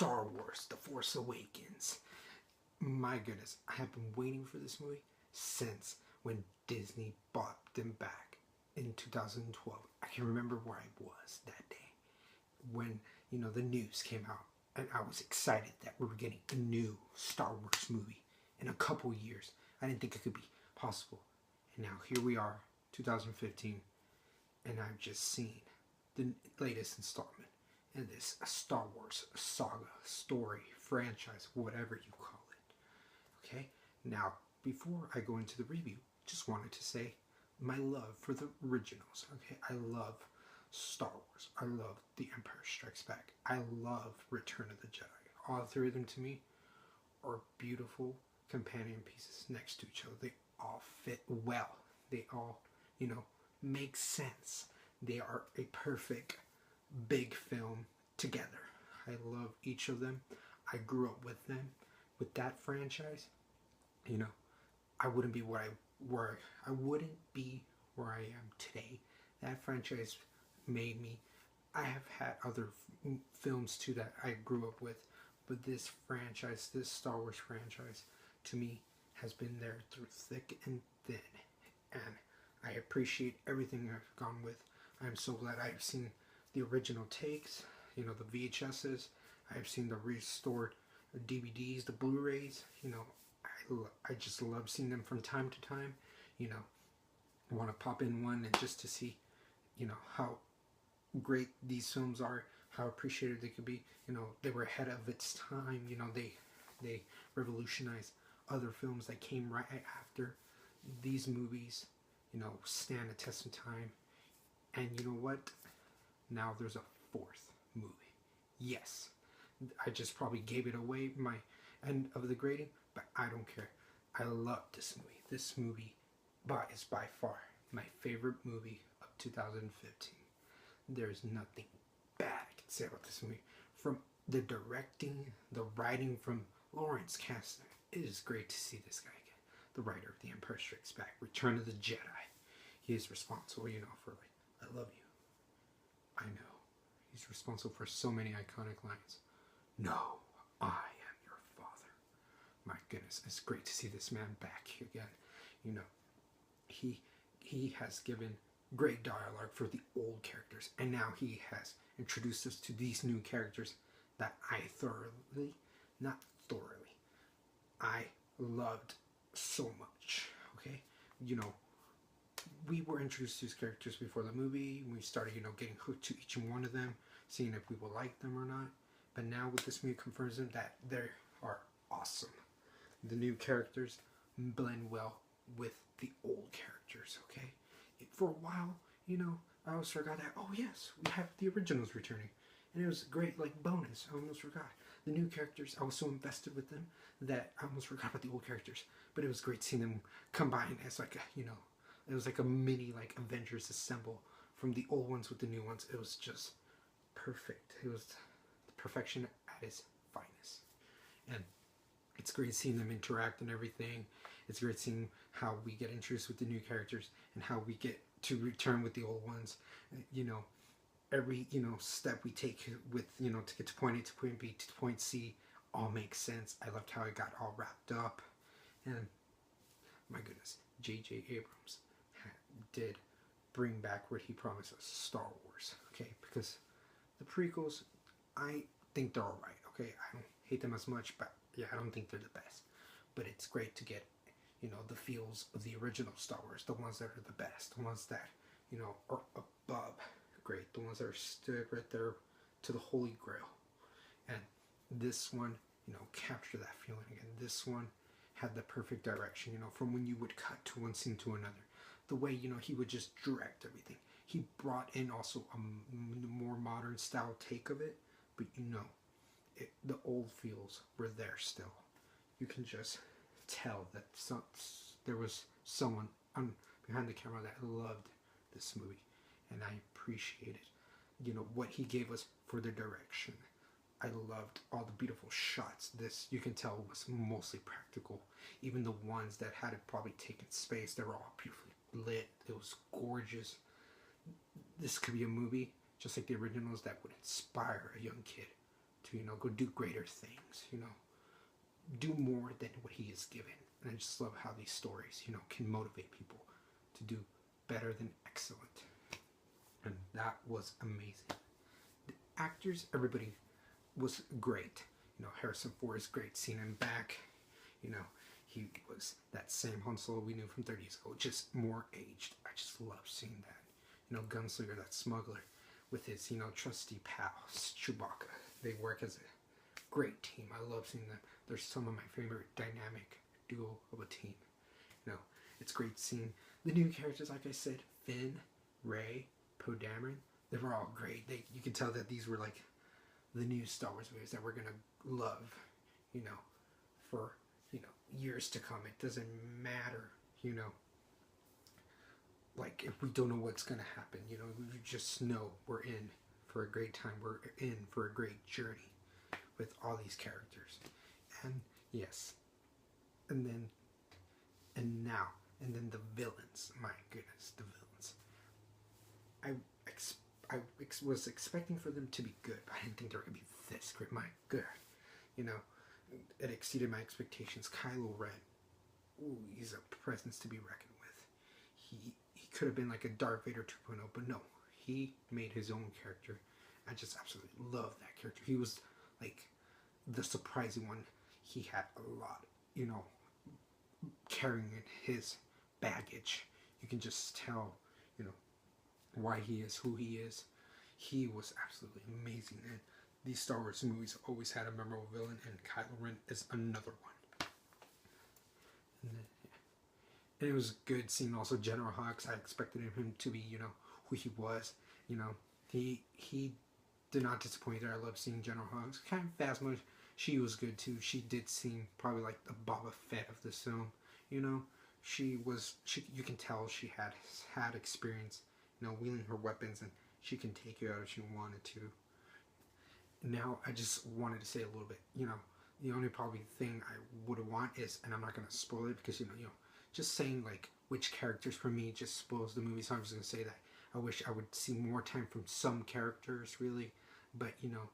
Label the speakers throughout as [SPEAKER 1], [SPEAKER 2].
[SPEAKER 1] Star Wars: The Force Awakens. My goodness, I have been waiting for this movie since when Disney bought them back in 2012. I can remember where I was that day when, the news came out, and I was excited that we were getting a new Star Wars movie in a couple years. I didn't think it could be possible. And now here we are, 2015, and I've just seen the latest installment in this Star Wars saga, story, franchise, whatever you call it. Okay? Now, before I go into the review, just wanted to say my love for the originals. Okay? I love Star Wars. I love The Empire Strikes Back. I love Return of the Jedi. All three of them to me are beautiful companion pieces next to each other. They all fit well. They all, make sense. They are a perfect big film together. I love each of them. I grew up with them. With that franchise, I wouldn't be where I wouldn't be where I am today. That franchise made me. I have had other films too that I grew up with, but this franchise, this Star Wars franchise, to me has been there through thick and thin, and I appreciate everything I've gone with. I'm so glad I've seen the original takes, the VHSs. I've seen the restored DVDs, the Blu-rays. I just love seeing them from time to time. I want to pop in one and just to see, how great these films are, how appreciated they could be. They were ahead of its time. They revolutionized other films that came right after. These movies, stand the test of time. And you know what? Now there's a fourth movie. Yes, I just probably gave it away, my end of the grading, but I don't care. I love this movie. This movie is by far my favorite movie of 2015. There's nothing bad I can say about this movie. From the directing, the writing from Lawrence Kasdan, it is great to see this guy again. The writer of The Empire Strikes Back, Return of the Jedi. He is responsible, for I love you. I know. He's responsible for so many iconic lines. No, I am your father. My goodness, it's great to see this man back again. He has given great dialogue for the old characters, and now he has introduced us to these new characters that I loved so much. Okay, we were introduced to these characters before the movie. We started, getting hooked to each one of them, seeing if we will like them or not. But now with this movie confirms them that they are awesome. The new characters blend well with the old characters, okay? For a while, I almost forgot that, oh yes, we have the originals returning. And it was a great, bonus. I almost forgot. The new characters, I was so invested with them that I almost forgot about the old characters. But it was great seeing them combine as it was like a mini, Avengers assemble from the old ones with the new ones. It was just perfect. It was the perfection at its finest. And it's great seeing them interact and everything. It's great seeing how we get introduced with the new characters and how we get to return with the old ones. Every, step we take with, to get to point A to point B to point C all makes sense. I loved how it got all wrapped up. And my goodness, J.J. Abrams did bring back what he promised us, Star Wars. Okay, because the prequels, I think they're alright. Okay, I don't hate them as much, but yeah, I don't think they're the best. But it's great to get, the feels of the original Star Wars, the ones that are the best, the ones that, are above great, the ones that are stood right there to the Holy Grail. And this one, captured that feeling again. This one had the perfect direction, from when you would cut to one scene to another. The way, he would just direct everything. He brought in also a more modern style take of it, but the old feels were there still. You can just tell that there was someone behind the camera that loved this movie, and I appreciated, what he gave us for the direction. I loved all the beautiful shots. This, you can tell, was mostly practical. Even the ones that had probably taken space, they were all beautifully lit. It was gorgeous. This could be a movie, just like the originals, that would inspire a young kid to, you know, go do greater things, you know, do more than what he is given. And I just love how these stories, you know, can motivate people to do better than excellent. And that was amazing. The actors, everybody was great. You know, Harrison Ford is great, seeing him back. You know, he was that same Han Solo we knew from 30 years ago, just more aged. I just love seeing that. You know, Gunslinger, that smuggler, with his, you know, trusty pal, Chewbacca. They work as a great team. I love seeing them. They're some of my favorite dynamic duo of a team. You know, it's great seeing the new characters, like I said, Finn, Rey, Poe Dameron. They were all great. You can tell that these were like the new Star Wars movies that we're gonna love, you know, for, you know, years to come. It doesn't matter, you know, like if we don't know what's gonna happen, you know, we just know we're in for a great time. We're in for a great journey with all these characters. And yes, and then the villains. My goodness, the villains. I was expecting for them to be good, but I didn't think they were gonna be this great. My God, you know, it exceeded my expectations. Kylo Ren, ooh, he's a presence to be reckoned with. He could have been like a Darth Vader 2.0, but no, he made his own character. I just absolutely love that character. He was like the surprising one. He had a lot, you know, carrying in his baggage. You can just tell, you know, why he is who he is. He was absolutely amazing, and these Star Wars movies always had a memorable villain, and Kylo Ren is another one. And it was good seeing also General Hux. I expected him to be, you know, who he was. You know, he did not disappoint there. I love seeing General Hux. Kind of Phasma, she was good too. She did seem probably like the Boba Fett of this film. You know, you can tell she had experience, you know, wielding her weapons, and she can take you out if she wanted to. Now, I just wanted to say a little bit, you know, the only probably thing I would want is, and I'm not going to spoil it because, you know, just saying like which characters for me just spoils the movie, so I'm just going to say that I wish I would see more time from some characters, really, but, you know,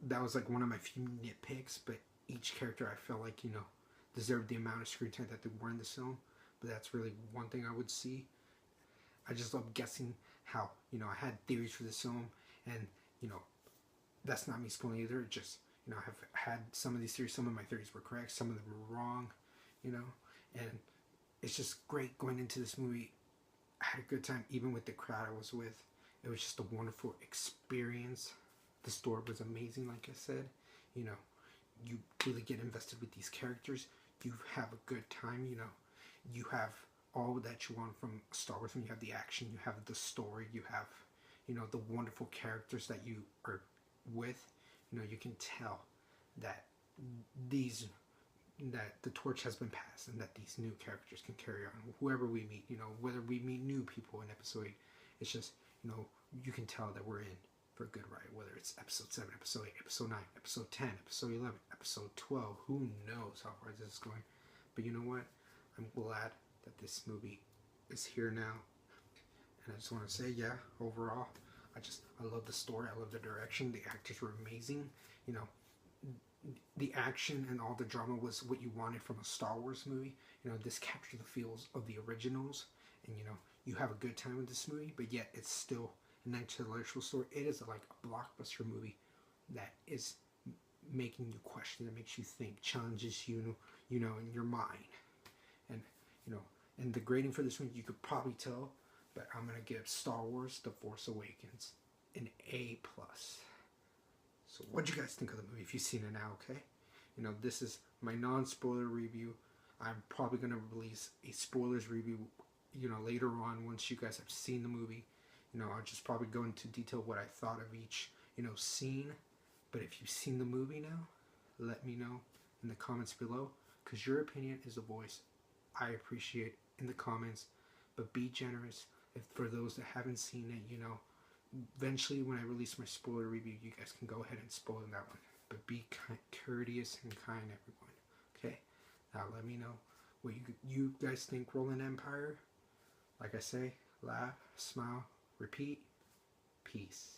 [SPEAKER 1] that was like one of my few nitpicks, but each character I felt like, you know, deserved the amount of screen time that they were in this film, but that's really one thing I would see. I just love guessing how, you know, I had theories for this film, and, you know, that's not me spoiling either. It just, you know, I have had some of these theories. Some of my theories were correct. Some of them were wrong, you know, and it's just great going into this movie. I had a good time, even with the crowd I was with. It was just a wonderful experience. The story was amazing, like I said. You know, you really get invested with these characters. You have a good time, you know. You have all that you want from Star Wars. When you have the action, you have the story, you have, you know, the wonderful characters that you are with. You know, you can tell that that the torch has been passed, and that these new characters can carry on. Whoever we meet, you know, whether we meet new people in episode 8, it's just, you know, you can tell that we're in for a good ride. Whether it's episode 7, episode 8, episode 9, episode 10, episode 11, episode 12, who knows how far this is going. But you know what? I'm glad that this movie is here now. And I just want to say, yeah, overall, I love the story, I love the direction, the actors were amazing, you know, the action and all the drama was what you wanted from a Star Wars movie. You know, this captured the feels of the originals, and, you know, you have a good time with this movie, but yet it's still an intellectual story. It is like a blockbuster movie that is making you question, that makes you think, challenges you, you know, in your mind. And, you know, and the grading for this one, you could probably tell, but I'm going to give Star Wars The Force Awakens an A+. So what'd you guys think of the movie, if you've seen it now, okay? You know, this is my non-spoiler review. I'm probably going to release a spoilers review, you know, later on once you guys have seen the movie. You know, I'll just probably go into detail what I thought of each, you know, scene. But if you've seen the movie now, let me know in the comments below, because your opinion is the voice I appreciate in the comments. But be generous. If for those that haven't seen it, you know, eventually when I release my spoiler review, you guys can go ahead and spoil that one. But be courteous and kind, everyone. Okay? Now let me know what you guys think Roland Empire. Like I say, laugh, smile, repeat. Peace.